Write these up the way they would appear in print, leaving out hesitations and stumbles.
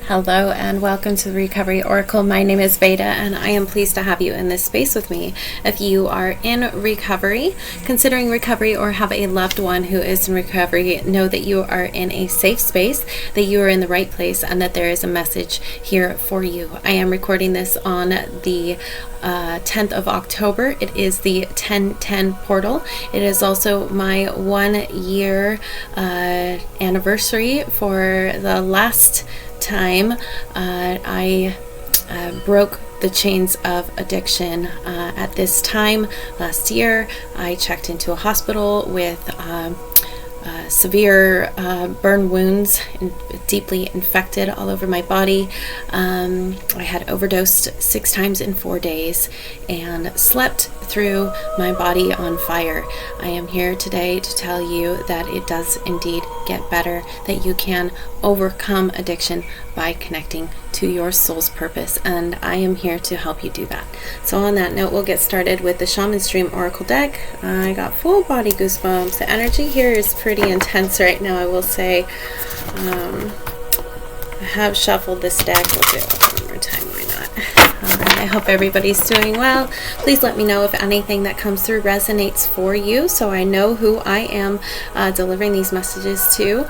Hello and welcome to the Recovery Oracle. My name is Veda and I am pleased to have you in this space with me. If you are in recovery, considering recovery, or have a loved one who is in recovery, know that you are in a safe space, that you are in the right place, and that there is a message here for you. I am recording this on the 10th of October. It is the 10/10 portal. It is also my 1 year anniversary for the last time I broke the chains of addiction. At this time last year, I checked into a hospital with severe burn wounds, deeply infected all over my body. I had overdosed 6 times in 4 days and slept through my body on fire. I am here today to tell you that it does indeed get better, that you can overcome addiction by connecting to your soul's purpose, and I am here to help you do that. So on that note, we'll get started with the Shaman Stream Oracle deck. I got full body goosebumps. The energy here is pretty intense right now, I will say. I have shuffled this deck. We'll do it one more time, why not? I hope everybody's doing well. Please let me know if anything that comes through resonates for you, so I know who I am delivering these messages to.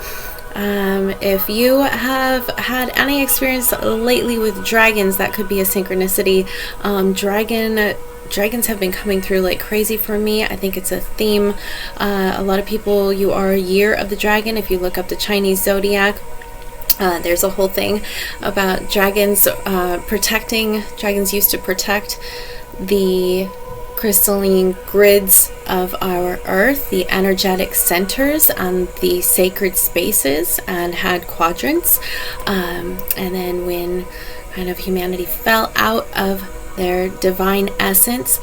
If you have had any experience lately with dragons, that could be a synchronicity. Dragons have been coming through like crazy for me. I think it's a theme. A lot of people, you are a year of the dragon. If you look up the Chinese zodiac, there's a whole thing about dragons protecting. Dragons used to protect the crystalline grids of our earth, the energetic centers and the sacred spaces, and had quadrants. And then when kind of humanity fell out of their divine essence,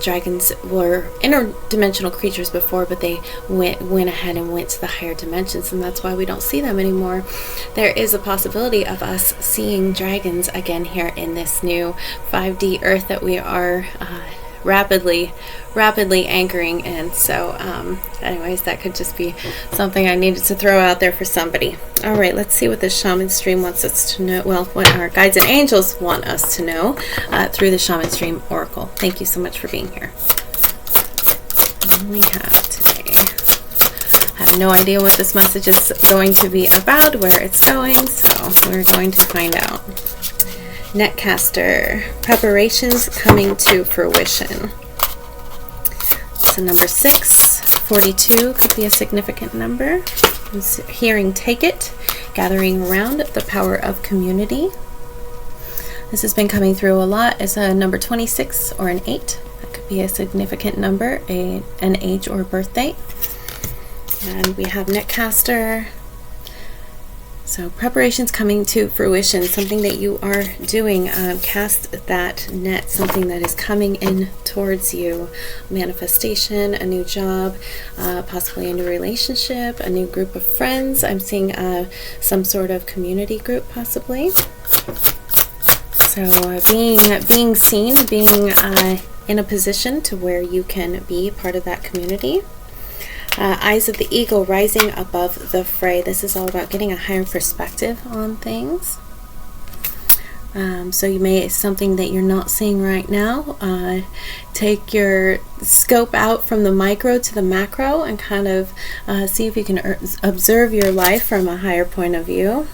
dragons were interdimensional creatures before, but they went ahead and went to the higher dimensions, and that's why we don't see them anymore. There is a possibility of us seeing dragons again here in this new 5D earth that we are rapidly anchoring in. So anyways, that could just be something I needed to throw out there for somebody. All right, let's see what the Shaman Stream wants us to know. Well, what our guides and angels want us to know through the Shaman Stream Oracle. Thank you so much for being here. What do we have today? I have no idea what this message is going to be about, where it's going, so we're going to find out. Netcaster, preparations coming to fruition. So number 6, 42 could be a significant number. I'm hearing take it, gathering around, the power of community. This has been coming through a lot as a number 26 or an 8. That could be a significant number, an age or birthday. And we have Netcaster. So preparations coming to fruition, something that you are doing. Cast that net, something that is coming in towards you. Manifestation, a new job, possibly a new relationship, a new group of friends. I'm seeing some sort of community group possibly. So being seen, being in a position to where you can be part of that community. Eyes of the eagle rising above the fray. This is all about getting a higher perspective on things. So you may, something that you're not seeing right now, take your scope out from the micro to the macro and kind of see if you can observe your life from a higher point of view.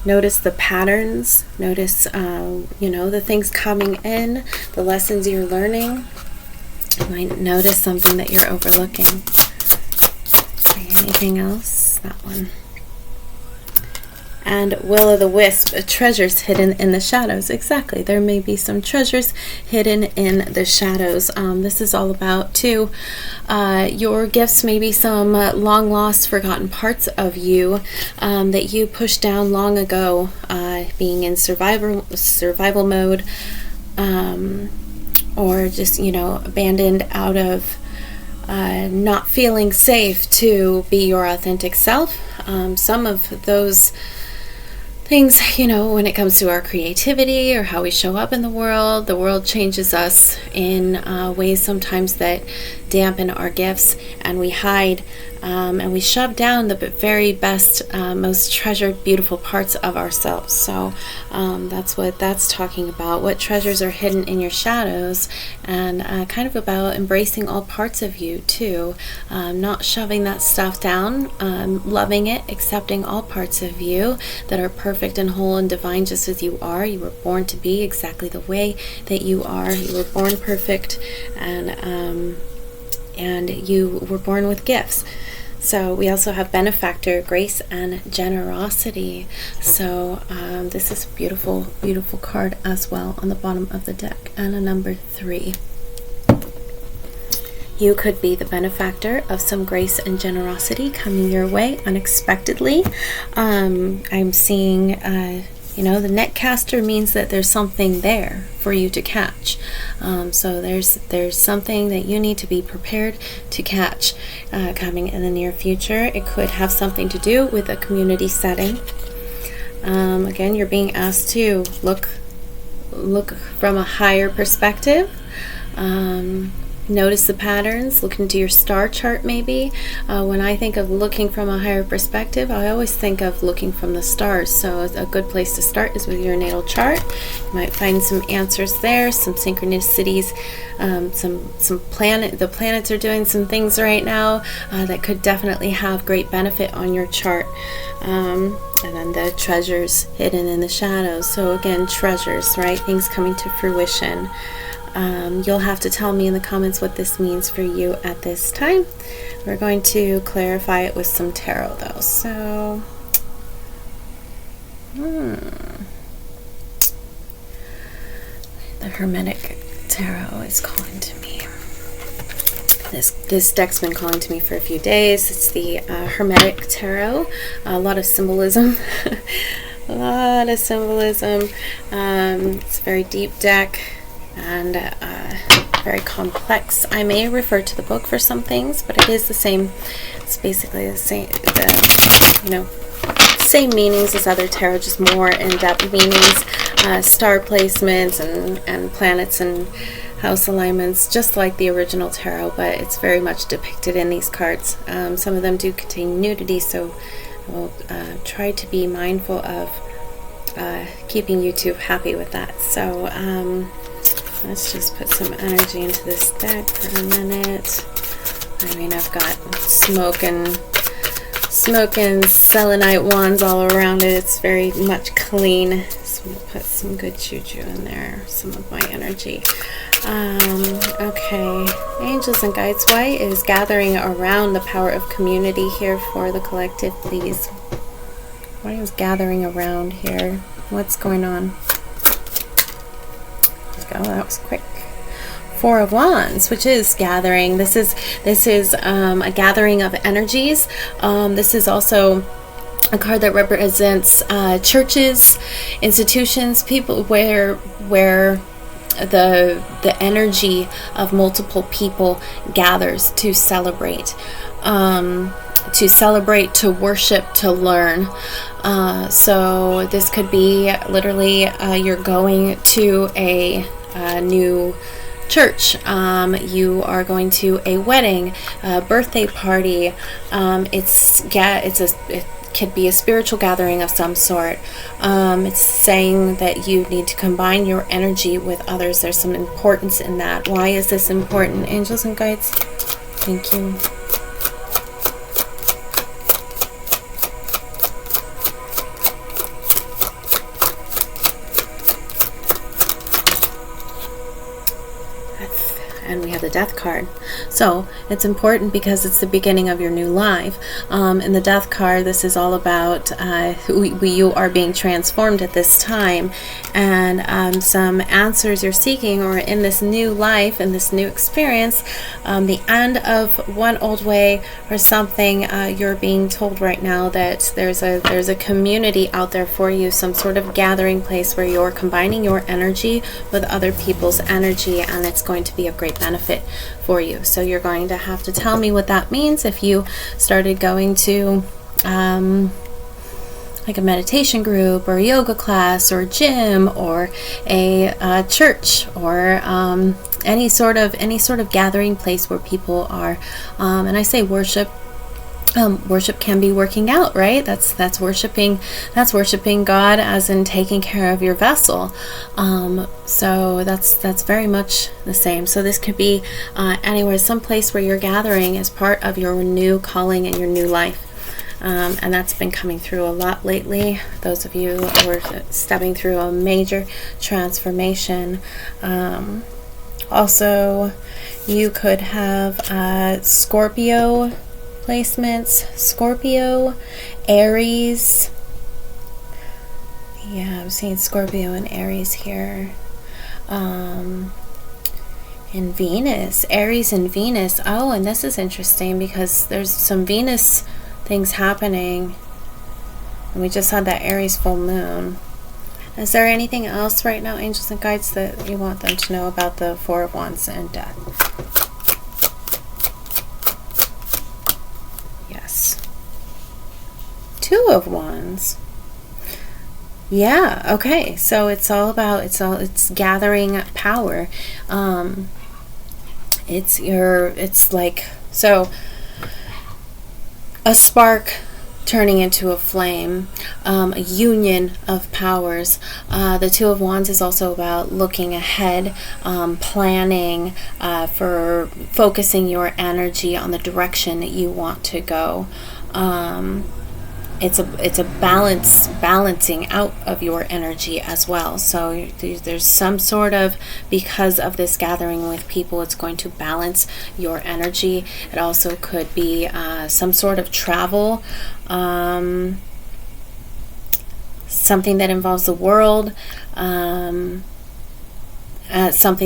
Notice the patterns, notice the things coming in, the lessons you're learning. You might notice something that you're overlooking. Anything else? That one. And Will-o'-the-Wisp, treasures hidden in the shadows. Exactly. There may be some treasures hidden in the shadows. This is all about, too, your gifts, maybe some long lost, forgotten parts of you that you pushed down long ago, being in survival mode, or just, abandoned out of not feeling safe to be your authentic self. Some of those things, when it comes to our creativity or how we show up in the world changes us in ways sometimes that dampen our gifts, and we hide and we shove down the very best, most treasured, beautiful parts of ourselves. So that's what that's talking about. What treasures are hidden in your shadows, and kind of about embracing all parts of you too, not shoving that stuff down, loving it, accepting all parts of you that are perfect and whole and divine just as you are. You were born to be exactly the way that you are. You were born perfect, and you were born with gifts. So we also have benefactor, grace, and generosity. So this is a beautiful, beautiful card as well on the bottom of the deck, and a number 3. You could be the benefactor of some grace and generosity coming your way unexpectedly. I'm seeing, the netcaster means that there's something there for you to catch. So there's something that you need to be prepared to catch coming in the near future. It could have something to do with a community setting. Again, you're being asked to look from a higher perspective. Notice the patterns, look into your star chart maybe. When I think of looking from a higher perspective, I always think of looking from the stars. So a good place to start is with your natal chart. You might find some answers there, some synchronicities, the planets are doing some things right now that could definitely have great benefit on your chart. And then the treasures hidden in the shadows. So again, treasures, right? Things coming to fruition. You'll have to tell me in the comments what this means for you at this time. We're going to clarify it with some tarot though. So, the Hermetic Tarot is calling to me. This deck's been calling to me for a few days. It's the Hermetic Tarot. A lot of symbolism. A lot of symbolism. It's a very deep deck and very complex. I may refer to the book for some things, but it is the same. It's basically the same, same meanings as other tarot, just more in-depth meanings, star placements and planets and house alignments, just like the original tarot, but it's very much depicted in these cards. Some of them do contain nudity, so I will try to be mindful of keeping you two happy with that. So let's just put some energy into this deck for a minute. I mean, I've got smoking selenite wands all around it. It's very much clean. So I'm gonna put some good juju in there, some of my energy. Okay, angels and guides, why is gathering around the power of community here for the collective, please? Why is gathering around here? What's going on? Go, that was quick. 4 of Wands, which is gathering. This is a gathering of energies. This is also a card that represents churches, institutions, people where the energy of multiple people gathers to celebrate, to worship, to learn. So this could be literally you're going to a new church, you are going to a wedding, a birthday party. It could be a spiritual gathering of some sort. It's saying that you need to combine your energy with others. There's some importance in that. Why is this important? Angels and guides, thank you. And we have the Death card. So it's important because it's the beginning of your new life. In the Death card, this is all about you are being transformed at this time, and some answers you're seeking, or in this new life, in this new experience, the end of one old way or something. You're being told right now that there's a community out there for you, some sort of gathering place where you're combining your energy with other people's energy, and it's going to be of great benefit for you. So you're going to have to tell me what that means. If you started going to like a meditation group or a yoga class or a gym or a church or any sort of gathering place where people are, and I say worship Worship can be working out, right? That's worshiping God, as in taking care of your vessel. So that's very much the same. So this could be anywhere, someplace where you're gathering as part of your new calling and your new life. And that's been coming through a lot lately. Those of you who are stepping through a major transformation. Also, you could have Scorpio placements, Scorpio, Aries. Yeah, I'm seeing Scorpio and Aries here. And Venus, Aries and Venus. Oh, and this is interesting because there's some Venus things happening. And we just had that Aries full moon. Is there anything else right now, angels and guides, that you want them to know about the Four of Wands and death? Yes. Two of Wands. Yeah, okay. So it's all about, it's gathering power. It's like, so a spark turning into a flame, a union of powers. The Two of Wands is also about looking ahead, planning, for focusing your energy on the direction that you want to go. It's a balancing out of your energy as well. So there's some sort of, because of this gathering with people, it's going to balance your energy. It also could be some sort of travel, something that involves the world, something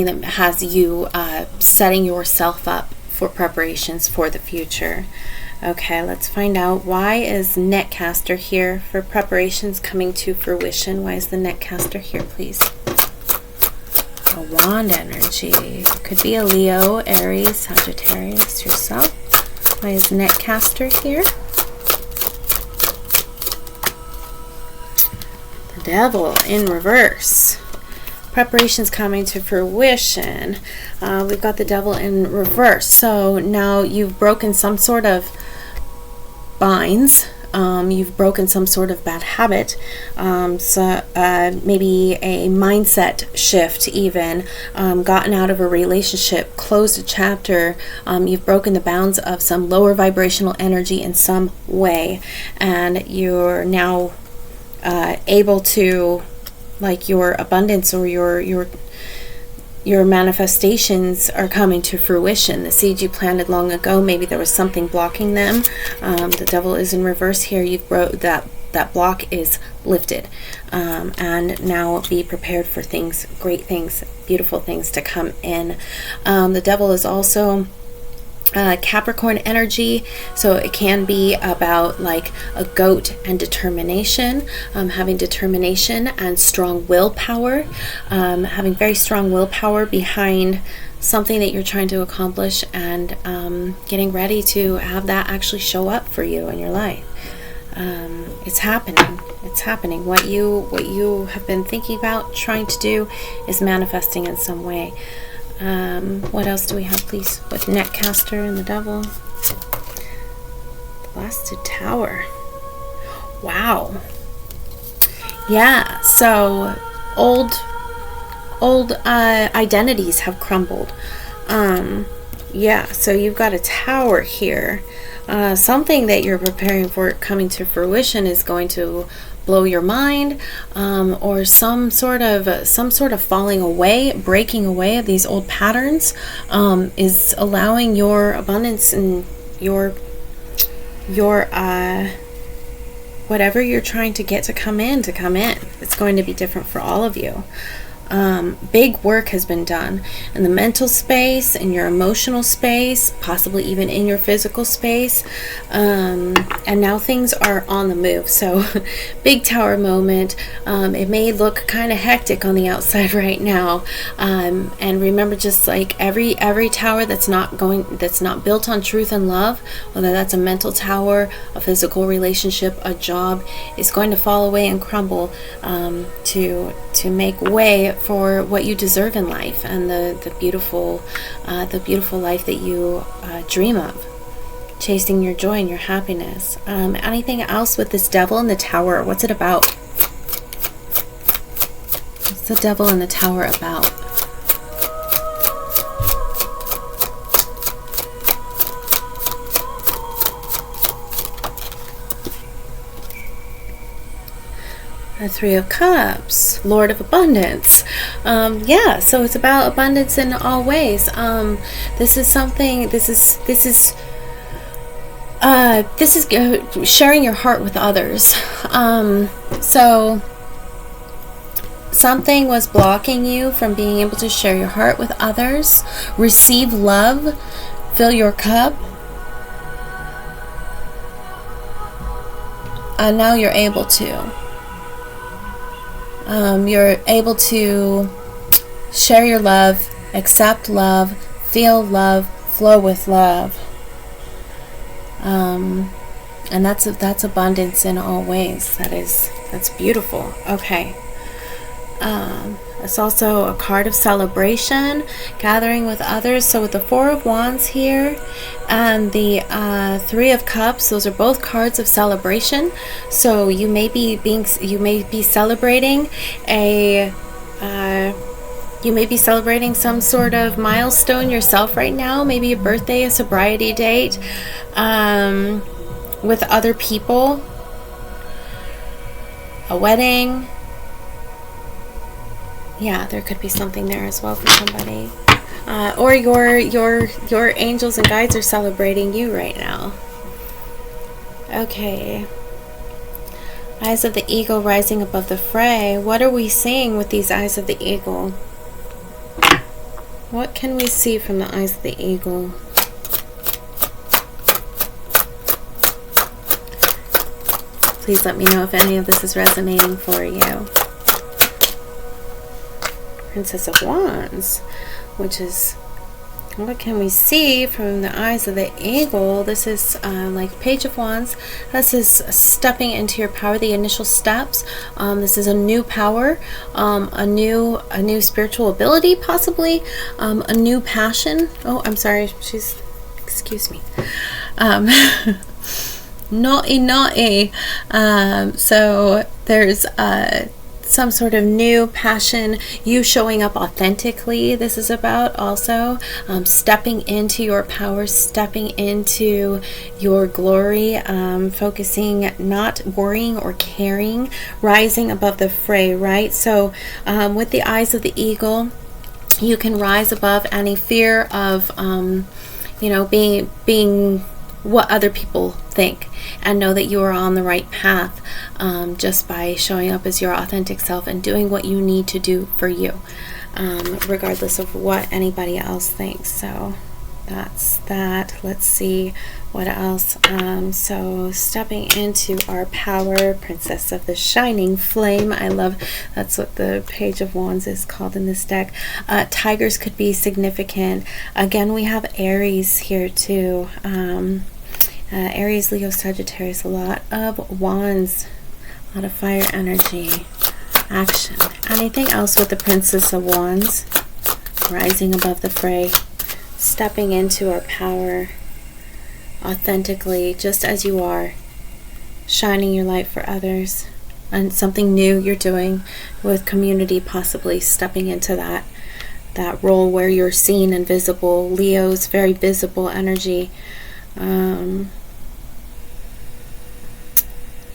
that has you setting yourself up for preparations for the future. Okay, let's find out, why is Netcaster here for preparations coming to fruition? Why is the Netcaster here, please? A wand energy. Could be a Leo, Aries, Sagittarius, yourself. Why is Netcaster here? The Devil in reverse. Preparations coming to fruition. We've got the Devil in reverse. So now you've broken some sort of binds. You've broken some sort of bad habit. So maybe a mindset shift even. Gotten out of a relationship. Closed a chapter. You've broken the bounds of some lower vibrational energy in some way. And you're now able to, like, your abundance or your manifestations are coming to fruition. The seeds you planted long ago, maybe there was something blocking them. The Devil is in reverse here. You've broke that block is lifted, and now be prepared for things, great things, beautiful things to come in. The Devil is also Capricorn energy, so it can be about like a goat and determination, having determination and strong willpower, having very strong willpower behind something that you're trying to accomplish, and getting ready to have that actually show up for you in your life. It's happening. What you have been thinking about trying to do is manifesting in some way. What else do we have, please? With Netcaster and the Devil. The Blasted Tower. Wow. Yeah, so old identities have crumbled. Yeah, so you've got a tower here. Something that you're preparing for coming to fruition is going to blow your mind, or some sort of falling away, breaking away of these old patterns, is allowing your abundance and your whatever you're trying to get to come in. It's going to be different for all of you. Big work has been done in the mental space, in your emotional space, possibly even in your physical space, and now things are on the move. So big tower moment. It may look kind of hectic on the outside right now, and remember, just like every tower that's not built on truth and love, whether that's a mental tower, a physical relationship, a job, is going to fall away and crumble, to make way for what you deserve in life, and the beautiful life that you dream of. chasing your joy and your happiness. Anything else with this Devil in the Tower? What's it about? What's the Devil in the Tower about? The Three of Cups, Lord of Abundance. Yeah, so it's about abundance in all ways. This is something. This is sharing your heart with others. So something was blocking you from being able to share your heart with others. Receive love. Fill your cup. And now you're able to. You're able to share your love, accept love, feel love, flow with love. And that's abundance in all ways. That's beautiful. Okay. It's also a card of celebration, gathering with others. So with the Four of Wands here and the Three of Cups, those are both cards of celebration. So you may be celebrating some sort of milestone yourself right now. Maybe a birthday, a sobriety date, with other people, a wedding. Yeah, there could be something there as well for somebody. Or your angels and guides are celebrating you right now. Okay. Eyes of the Eagle rising above the fray. What are we seeing with these eyes of the Eagle? What can we see from the eyes of the Eagle? Please let me know if any of this is resonating for you. Princess of Wands, which is, what can we see from the eyes of the Eagle? This is like Page of Wands. This is stepping into your power, the initial steps. This is a new power, a new spiritual ability, possibly, a new passion. Oh, I'm sorry. Excuse me. Naughty. So there's some sort of new passion, you showing up authentically. This is about also stepping into your power, stepping into your glory, focusing, not worrying or caring, rising above the fray, right? So with the eyes of the Eagle, you can rise above any fear of being what other people think, and know that you are on the right path, just by showing up as your authentic self and doing what you need to do for you, regardless of what anybody else thinks. So that's that. Let's see what else. So stepping into our power, Princess of the Shining Flame. I love, that's what the Page of Wands is called in this deck. Tigers could be significant. Again, we have Aries here too. Aries, Leo, Sagittarius, a lot of wands, a lot of fire energy, action. Anything else with the Princess of Wands? Rising above the fray, stepping into our power authentically, just as you are, shining your light for others, and something new you're doing with community, possibly stepping into that role where you're seen and visible. Leo's very visible energy.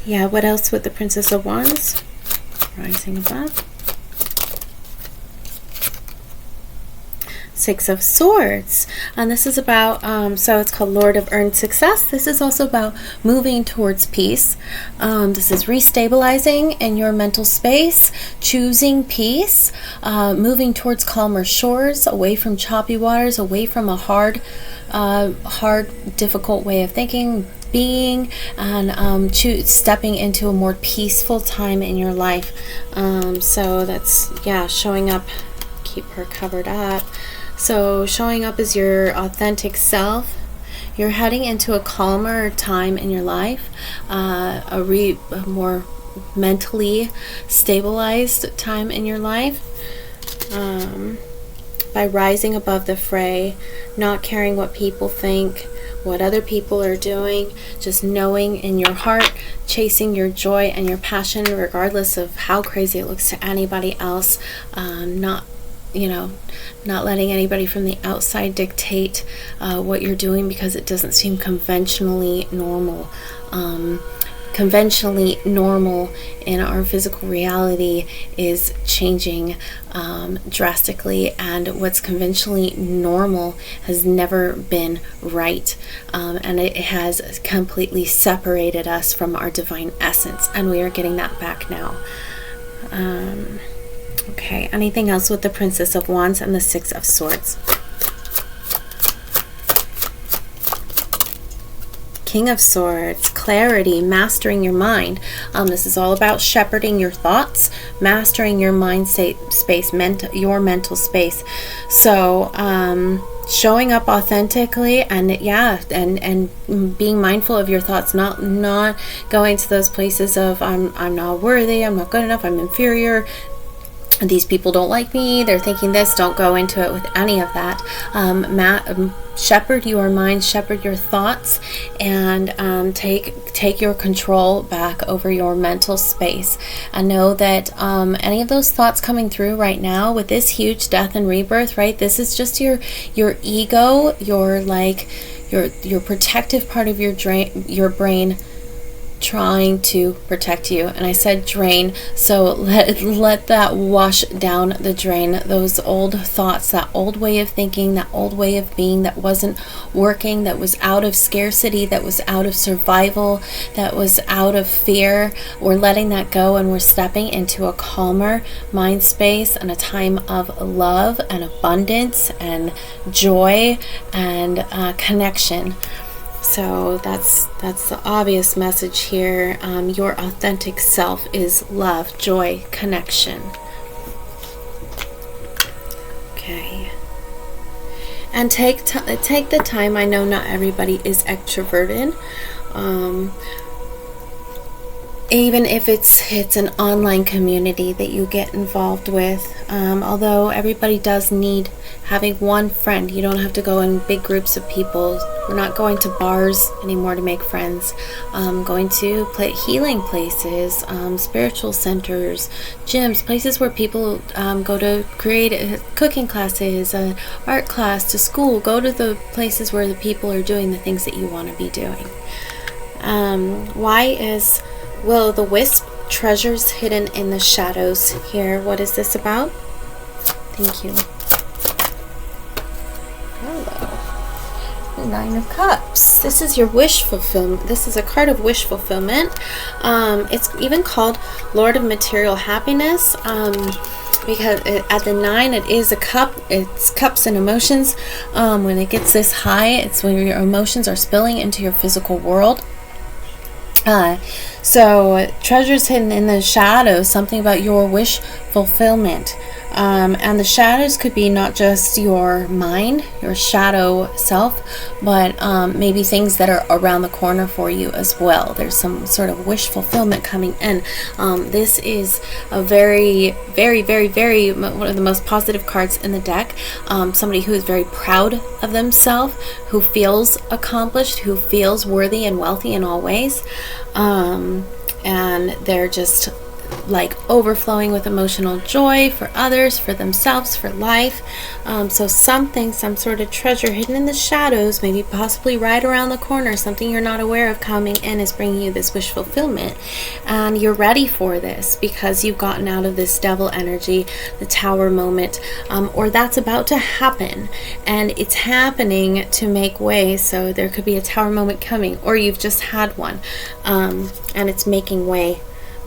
Yeah, what else with the Princess of Wands? Rising above. Six of Swords, and this is about, so it's called Lord of Earned Success. This is also about moving towards peace. This is restabilizing in your mental space, choosing peace, moving towards calmer shores, away from choppy waters, away from a hard, difficult way of thinking, being, and stepping into a more peaceful time in your life. So that's, yeah, showing up. Keep her covered up. So showing up as your authentic self. You're heading into a calmer time in your life, a more mentally stabilized time in your life, by rising above the fray, not caring what people think, what other people are doing, just knowing in your heart, chasing your joy and your passion regardless of how crazy it looks to anybody else, not letting anybody from the outside dictate what you're doing because it doesn't seem conventionally normal. Conventionally normal in our physical reality is changing drastically, and what's conventionally normal has never been right, and it has completely separated us from our divine essence, and we are getting that back now. Okay, anything else with the Princess of Wands and the Six of Swords? King of Swords, clarity, mastering your mind. This is all about shepherding your thoughts, mastering your mind space, your mental space. So, showing up authentically, and and being mindful of your thoughts, not going to those places of I'm not worthy, I'm not good enough, I'm inferior, these people don't like me, they're thinking this. Don't go into it with any of that. Shepherd your mind, shepherd your thoughts, and take your control back over your mental space. And know that any of those thoughts coming through right now with this huge death and rebirth, right? This is just your ego, your protective part of your brain trying to protect you. And I said drain, so let that wash down the drain. Those old thoughts, that old way of thinking, that old way of being that wasn't working, that was out of scarcity, that was out of survival, that was out of fear. We're letting that go, and we're stepping into a calmer mind space and a time of love and abundance and joy and connection. So that's the obvious message here. Your authentic self is love, joy, connection. Okay. And take the time. I know not everybody is extroverted. Even if it's an online community that you get involved with, although everybody does need having one friend. You don't have to go in big groups of people. We're not going to bars anymore to make friends. Going to healing places, spiritual centers, gyms, places where people go to create cooking classes, art class, to school. Go to the places where the people are doing the things that you want to be doing. Why is Will o' the Wisp, treasures hidden in the shadows here? What is this about? Thank you. Hello. The Nine of Cups. This is your wish fulfillment. This is a card of wish fulfillment. It's even called Lord of Material Happiness. Because at the 9, it is a cup. It's cups and emotions. When it gets this high, it's when your emotions are spilling into your physical world. So treasures hidden in the shadows, something about your wish fulfillment. And the shadows could be not just your mind, your shadow self, but maybe things that are around the corner for you as well. There's some sort of wish fulfillment coming in. This is a very, very, very, very, one of the most positive cards in the deck. Somebody who is very proud of themselves, who feels accomplished, who feels worthy and wealthy in all ways. And they're just like overflowing with emotional joy for others, for themselves, for life. So some sort of treasure hidden in the shadows, maybe possibly right around the corner, something you're not aware of coming in, is bringing you this wish fulfillment. And you're ready for this because you've gotten out of this devil energy, the tower moment, or that's about to happen. And it's happening to make way. So there could be a tower moment coming, or you've just had one, and it's making way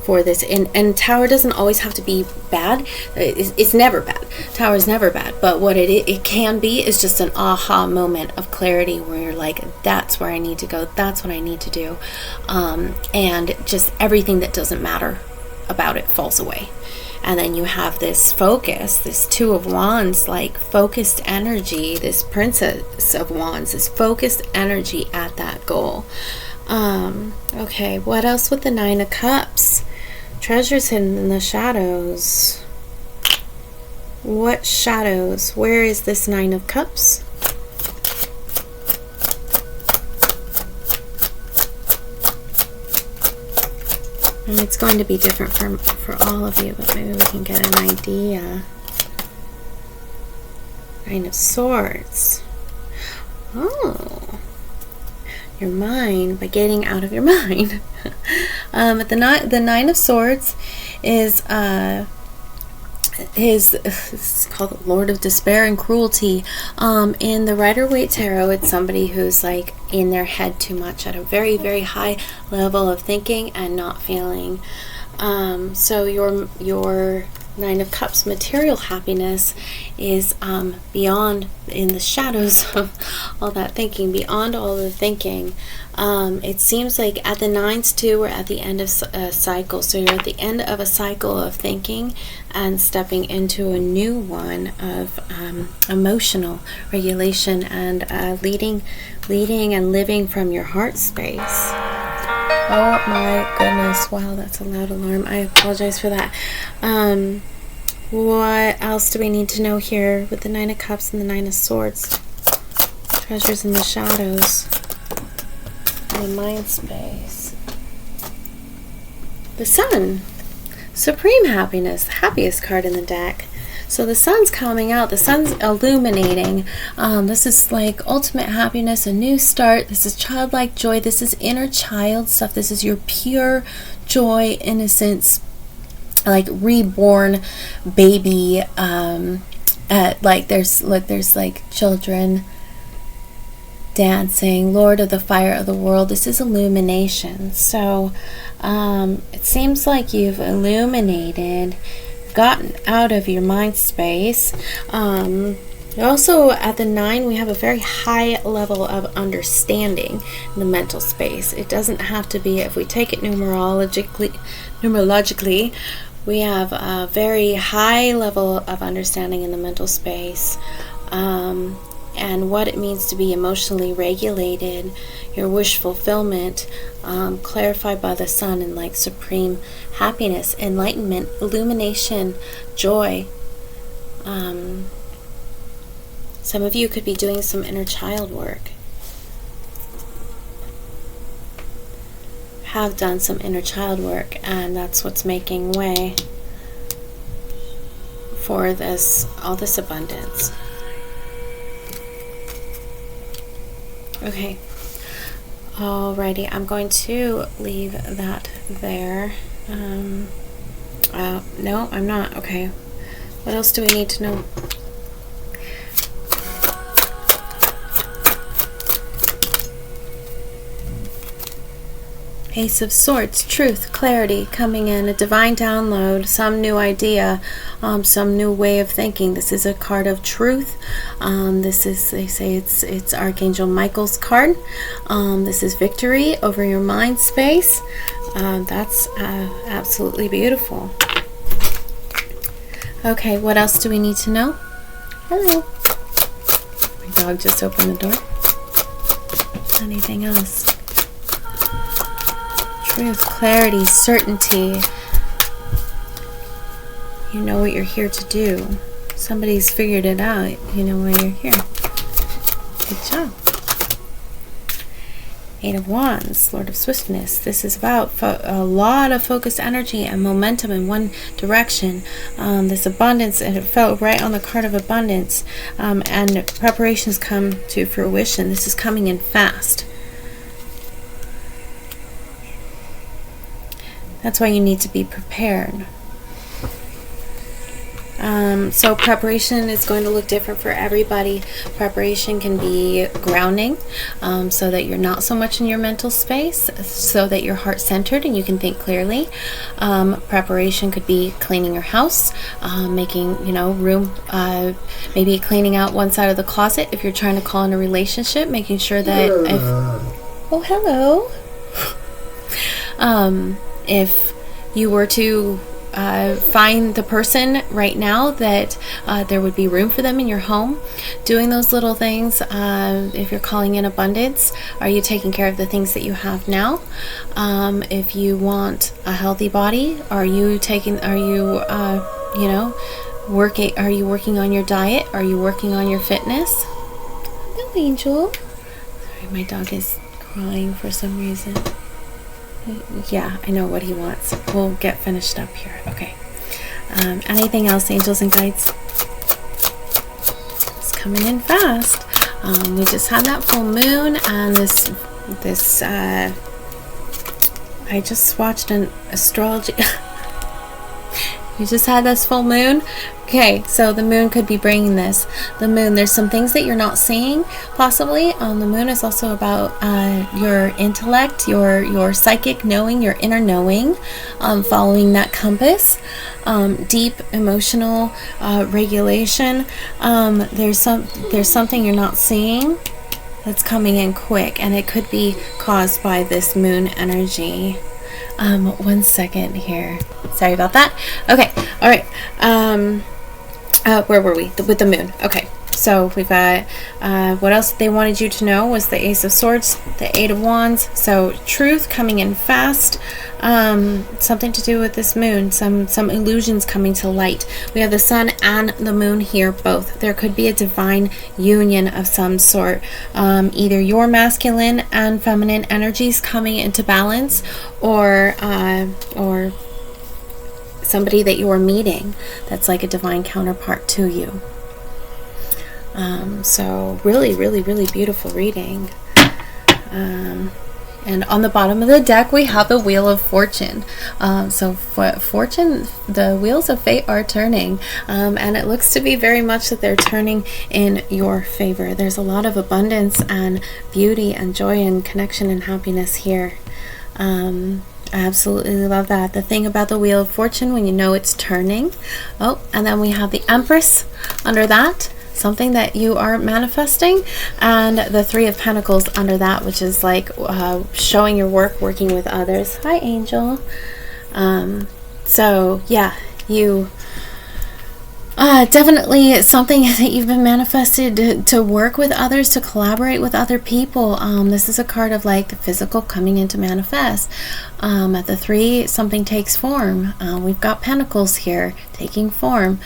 for this. And tower doesn't always have to be bad. It's never bad. Tower is never bad. But what it can be is just an aha moment of clarity where you're like, that's where I need to go. That's what I need to do. And just everything that doesn't matter about it falls away. And then you have this focus, this Two of Wands, like focused energy, this Princess of Wands, this focused energy at that goal. Okay, what else with the Nine of Cups? Treasures hidden in the shadows. What shadows? Where is this Nine of Cups? And it's going to be different for all of you, but maybe we can get an idea. Nine of Swords. Oh, your mind, by getting out of your mind. The Nine of Swords is it's called the Lord of Despair and Cruelty. In the Rider-Waite Tarot, it's somebody who's like in their head too much at a very, very high level of thinking and not feeling. So your Nine of Cups material happiness is beyond, in the shadows of all that thinking, beyond all the thinking. It seems like at the nines too, we're at the end of a cycle. So you're at the end of a cycle of thinking and stepping into a new one of emotional regulation and leading and living from your heart space. Oh my goodness, wow, that's a loud alarm. I apologize for that. What else do we need to know here with the Nine of Cups and the Nine of Swords? Treasures in the shadows. The mind space. The Sun. Supreme happiness, the happiest card in the deck. So the sun's coming out, the sun's illuminating. This is like ultimate happiness, a new start. This is childlike joy. This is inner child stuff. This is your pure joy, innocence, like reborn baby. There's like children dancing, Lord of the fire of the world. This is illumination. So it seems like you've illuminated, gotten out of your mind space. Also at the 9, we have a very high level of understanding in the mental space. It doesn't have to be, if we take it numerologically, we have a very high level of understanding in the mental space. And what it means to be emotionally regulated, your wish fulfillment, clarified by the sun, and like supreme happiness, enlightenment, illumination, joy. Some of you could be doing some inner child work. Have done some inner child work, and that's what's making way for all this abundance. Okay, alrighty, I'm going to leave that there. No, I'm not. Okay, what else do we need to know? Ace of Swords, truth, clarity coming in, a divine download, some new idea, some new way of thinking. This is a card of truth. This is, they say it's Archangel Michael's card. This is victory over your mind space. That's absolutely beautiful. Okay, what else do we need to know? Hello. My dog just opened the door. Anything else? Truth, clarity, certainty. You know what you're here to do. Somebody's figured it out. You know why you're here. Good job. Eight of Wands, Lord of Swiftness. This is about a lot of focused energy and momentum in one direction. This abundance, and it felt right on the card of abundance. And preparations come to fruition. This is coming in fast. That's why you need to be prepared. So preparation is going to look different for everybody. Preparation can be grounding, so that you're not so much in your mental space, so that you're heart-centered and you can think clearly. Preparation could be cleaning your house, making room, maybe cleaning out one side of the closet if you're trying to call in a relationship, making sure that oh, hello. If you were to find the person right now, that there would be room for them in your home, doing those little things. If you're calling in abundance, are you taking care of the things that you have now? If you want a healthy body, are you working on your diet? Are you working on your fitness? No, Angel. Sorry, my dog is crying for some reason. Yeah, I know what he wants. We'll get finished up here. Okay. Anything else, angels and guides? It's coming in fast. We just had that full moon, and this I just watched an astrology. We just had this full moon. Okay, so the moon could be bringing this. The moon, there's some things that you're not seeing, possibly. The moon is also about your intellect, your psychic knowing, your inner knowing, following that compass, deep emotional regulation. There's something you're not seeing that's coming in quick, and it could be caused by this moon energy. 1 second here. Sorry about that. Okay. All right. Where were we? With the moon. Okay. So we've got what else they wanted you to know was the Ace of Swords, the Eight of Wands. So truth coming in fast. Something to do with this moon. Some illusions coming to light. We have the sun and the moon here both. There could be a divine union of some sort. Either your masculine and feminine energies coming into balance, or somebody that you're meeting that's like a divine counterpart to you. So really, really, really beautiful reading. And on the bottom of the deck, we have the Wheel of Fortune. So fortune, the wheels of fate are turning. And it looks to be very much that they're turning in your favor. There's a lot of abundance and beauty and joy and connection and happiness here. I absolutely love that. The thing about the Wheel of Fortune, when you know it's turning. Oh, and then we have the Empress under that. Something that you are manifesting, and the Three of Pentacles under that, which is like showing your work, working with others. Hi, Angel. So yeah, you definitely something that you've been manifested to work with others, to collaborate with other people. This is a card of like the physical coming into manifest. At the 3, something takes form. We've got Pentacles here taking form.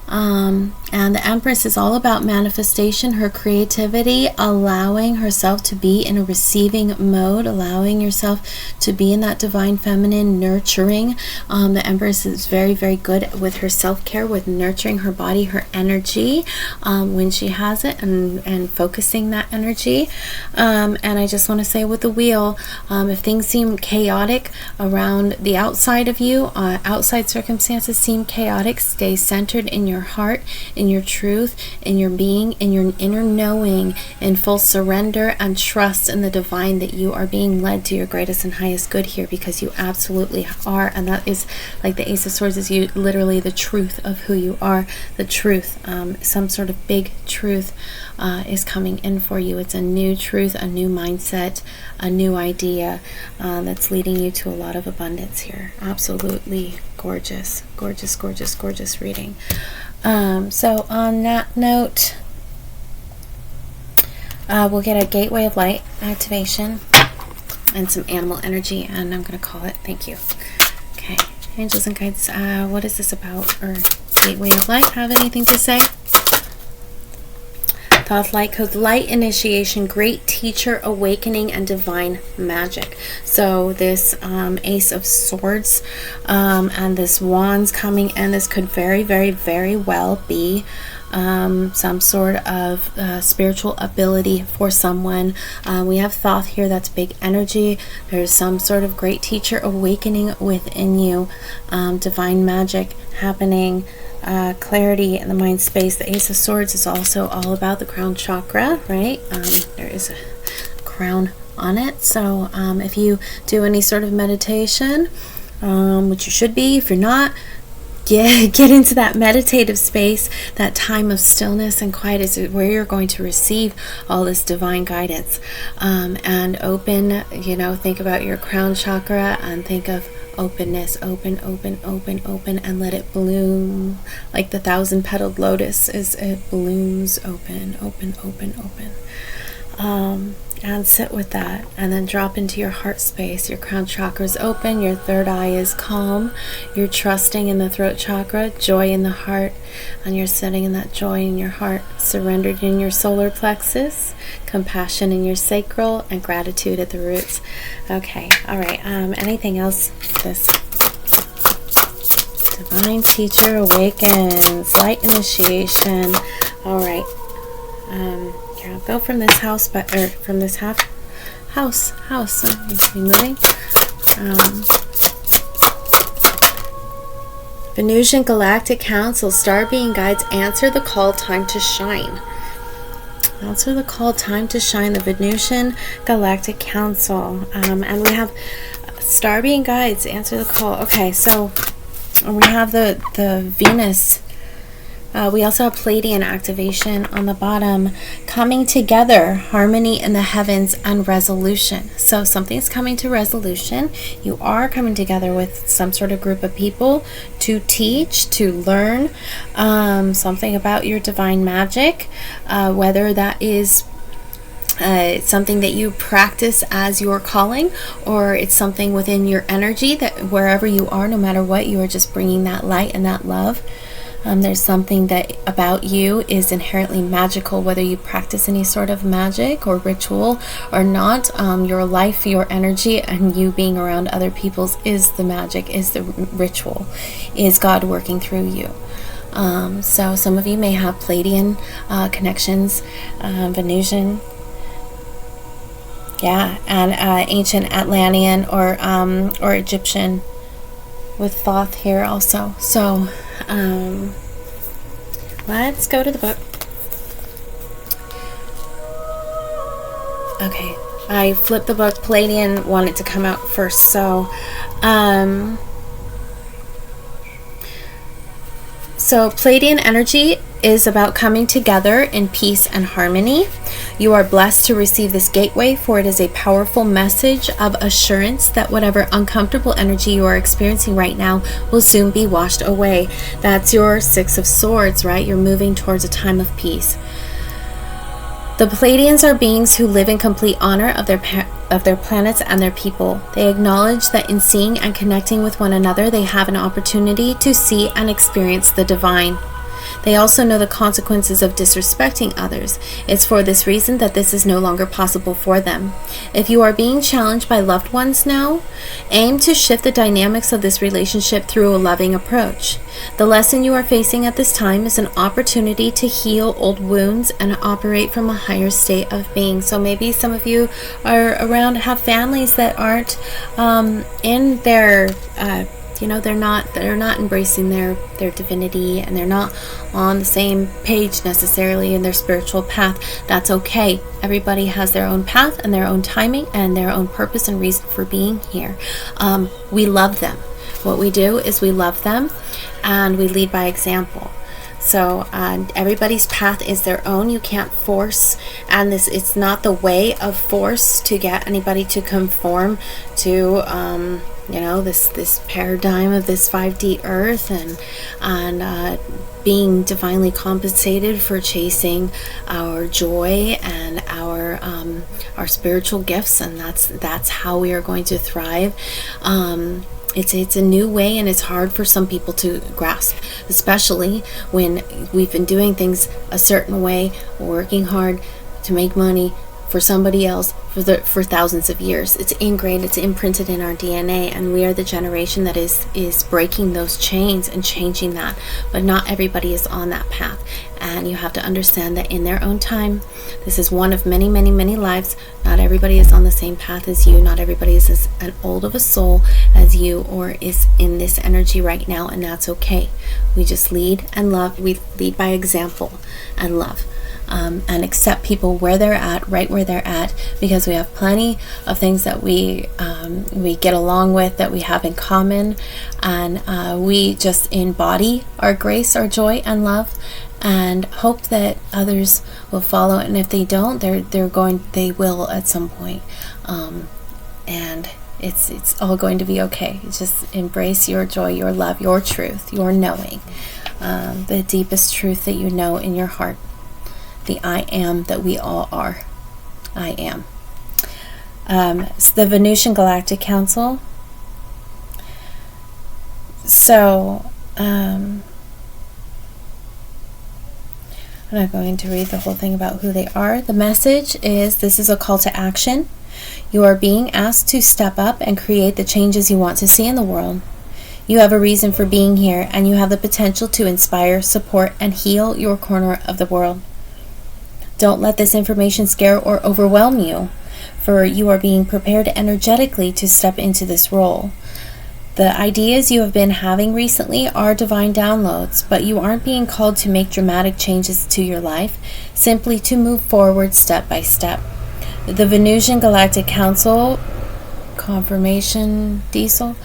And the Empress is all about manifestation, her creativity, allowing herself to be in a receiving mode, allowing yourself to be in that divine feminine nurturing. The Empress is very, very good with her self-care, with nurturing her body, her energy, when she has it, and focusing that energy. And I just want to say with the Wheel, if things seem chaotic around the outside of you, outside circumstances seem chaotic, stay centered in your heart, in your truth, in your being, in your inner knowing, in full surrender and trust in the divine, that you are being led to your greatest and highest good here, because you absolutely are. And that is like the Ace of Swords is you literally the truth of who you are. The truth, some sort of big truth is coming in for you. It's a new truth, a new mindset, a new idea that's leading you to a lot of abundance here. Absolutely gorgeous, gorgeous, gorgeous, gorgeous reading. So on that note, we'll get a Gateway of Light activation and some animal energy, and I'm going to call it. Thank you. Okay, angels and guides, what is this about? Or Gateway of Light, have anything to say? Thought Light Code, light initiation, great teacher, awakening, and divine magic. So this Ace of Swords and this Wands coming in, this could very, very, very well be some sort of spiritual ability for someone. We have Thoth here, that's big energy. There's some sort of great teacher awakening within you, divine magic happening. Clarity in the mind space. The Ace of Swords is also all about the crown chakra, right? There is a crown on it. So if you do any sort of meditation, which you should be, if you're not, get into that meditative space. That time of stillness and quiet is where you're going to receive all this divine guidance. And open, think about your crown chakra and think of openness, open, open, open, open, and let it bloom like the 1,000-petaled lotus. It blooms open, open, open, open. And sit with that, and then drop into your heart space. Your crown chakra is open, your third eye is calm, you're trusting in the throat chakra, joy in the heart, and you're sitting in that joy in your heart, surrendered in your solar plexus, compassion in your sacral, and gratitude at the roots. Okay, all right. Anything else? This divine teacher awakens, light initiation. All right. I'll go from this house, from this house. You moving? Venusian Galactic Council, Star Being Guides, answer the call, time to shine. Answer the call, time to shine. The Venusian Galactic Council, and we have Star Being Guides, answer the call. Okay, so we have the Venus. We also have Pleiadian activation on the bottom, coming together, harmony in the heavens, and resolution. So something's coming to resolution. You are coming together with some sort of group of people to teach, to learn something about your divine magic, whether that is something that you practice as your calling, or it's something within your energy that wherever you are, no matter what, you are just bringing that light and that love. There's something that about you is inherently magical, whether you practice any sort of magic or ritual or not. Your life, your energy, and you being around other people's is the magic, is the ritual, is God working through you. So some of you may have Pleiadian connections, Venusian, and ancient Atlantean or Egyptian with Thoth here also. So let's go to the book. Okay, I flipped the book. Pleiadian wanted to come out first, so Pleiadian energy is about coming together in peace and harmony. You are blessed to receive this gateway, for it is a powerful message of assurance that whatever uncomfortable energy you are experiencing right now will soon be washed away. That's your Six of Swords, right? You're moving towards a time of peace. The Pleiadians are beings who live in complete honor of their planets and their people. They acknowledge that in seeing and connecting with one another, they have an opportunity to see and experience the divine. They also know the consequences of disrespecting others. It's for this reason that this is no longer possible for them. If you are being challenged by loved ones now, aim to shift the dynamics of this relationship through a loving approach. The lesson you are facing at this time is an opportunity to heal old wounds and operate from a higher state of being. So maybe some of you are around, have families that aren't in their they're not embracing their divinity, and they're not on the same page necessarily in their spiritual path. That's okay. Everybody has their own path and their own timing and their own purpose and reason for being here. We love them. What we do is we love them, and we lead by example. So everybody's path is their own. You can't force, and it's not the way of force to get anybody to conform to this paradigm of this 5D earth and being divinely compensated for chasing our joy and our spiritual gifts, and that's how we are going to thrive. It's a new way, and it's hard for some people to grasp, especially when we've been doing things a certain way, working hard to make money for somebody else for thousands of years. It's ingrained, it's imprinted in our DNA, and we are the generation that is breaking those chains and changing that. But not everybody is on that path, and you have to understand that in their own time. This is one of many, many, many lives. Not everybody is on the same path as you. Not everybody is as old of a soul as you, or is in this energy right now, and that's okay. We just lead and love. We lead by example and love. And accept people where they're at, right where they're at, because we have plenty of things that we get along with, that we have in common, and we just embody our grace, our joy, and love, and hope that others will follow. And if they don't, they will at some point. And it's all going to be okay. Just embrace your joy, your love, your truth, your knowing, the deepest truth that you know in your heart. The I am that we all are. I am. It's the Venusian Galactic Council. So, I'm not going to read the whole thing about who they are. The message is, this is a call to action. You are being asked to step up and create the changes you want to see in the world. You have a reason for being here, and you have the potential to inspire, support, and heal your corner of the world. Don't let this information scare or overwhelm you, for you are being prepared energetically to step into this role. The ideas you have been having recently are divine downloads, but you aren't being called to make dramatic changes to your life, simply to move forward step by step. The Venusian Galactic Council, confirmation diesel.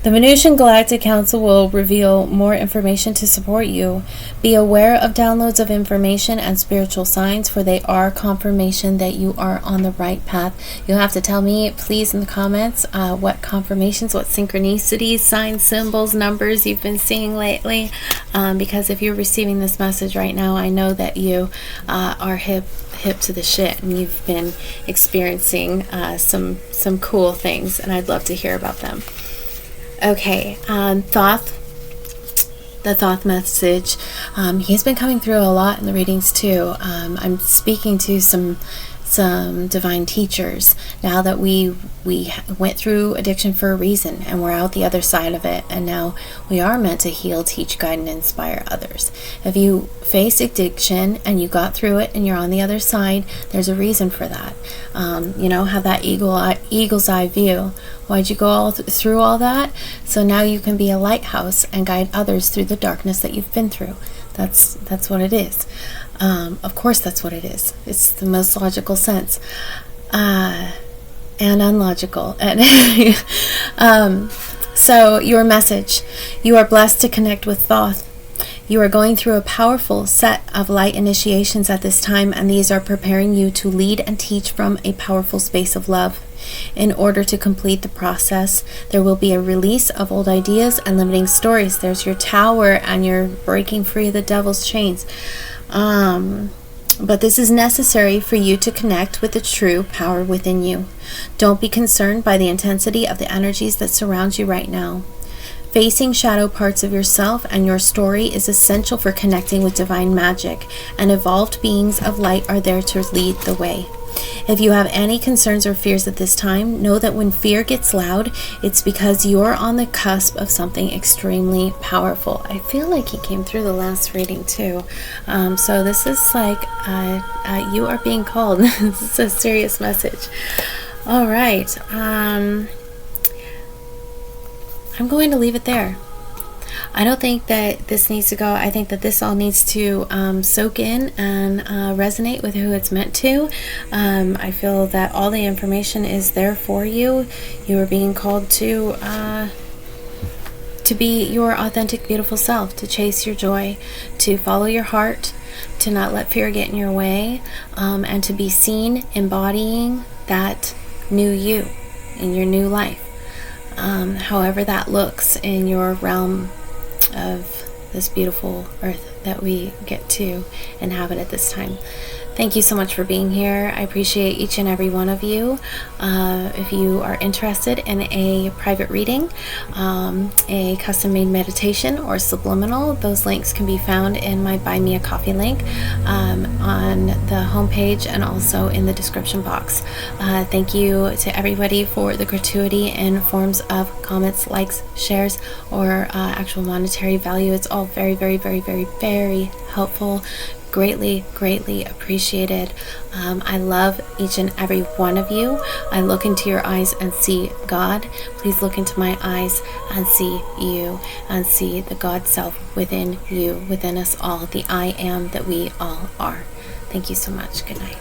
The Venusian Galactic Council will reveal more information to support you. Be aware of downloads of information and spiritual signs, for they are confirmation that you are on the right path. You'll have to tell me, please, in the comments, what confirmations, what synchronicities, signs, symbols, numbers you've been seeing lately. Because if you're receiving this message right now, I know that you are hip to the shit, and you've been experiencing some cool things, and I'd love to hear about them. Okay, Thoth, the Thoth message, he's been coming through a lot in the readings too. I'm speaking to some divine teachers now that we went through addiction for a reason, and we're out the other side of it, and now we are meant to heal, teach, guide, and inspire others. If you face addiction and you got through it and you're on the other side, there's a reason for that. Have that eagle's eye view. Why'd you go through all that? So now you can be a lighthouse and guide others through the darkness that you've been through. That's what it is. Of course that's what it is. It's the most logical sense. And unlogical. So your message. You are blessed to connect with Thoth. You are going through a powerful set of light initiations at this time, and these are preparing you to lead and teach from a powerful space of love. In order to complete the process, there will be a release of old ideas and limiting stories. There's your tower, and you're breaking free of the devil's chains. But this is necessary for you to connect with the true power within you. Don't be concerned by the intensity of the energies that surround you right now. Facing shadow parts of yourself and your story is essential for connecting with divine magic, and evolved beings of light are there to lead the way. If you have any concerns or fears at this time, know that when fear gets loud, it's because you're on the cusp of something extremely powerful. I feel like he came through the last reading too. So this is like, you are being called. This is a serious message. All right. I'm going to leave it there. I don't think that this needs to go. I think that this all needs to soak in and resonate with who it's meant to. I feel that all the information is there for you. You are being called to be your authentic, beautiful self, to chase your joy, to follow your heart, to not let fear get in your way, and to be seen embodying that new you in your new life. However that looks in your realm of this beautiful earth that we get to inhabit at this time. Thank you so much for being here. I appreciate each and every one of you. If you are interested in a private reading, a custom-made meditation, or subliminal, those links can be found in my Buy Me a Coffee link on the homepage and also in the description box. Thank you to everybody for the gratuity in forms of comments, likes, shares, or actual monetary value. It's all very, very, very, very, very helpful. Greatly appreciated. I love each and every one of you. I look into your eyes and see God. Please look into my eyes and see you, and see the God self within you, within us all, the I am that we all are. Thank you so much. Good night.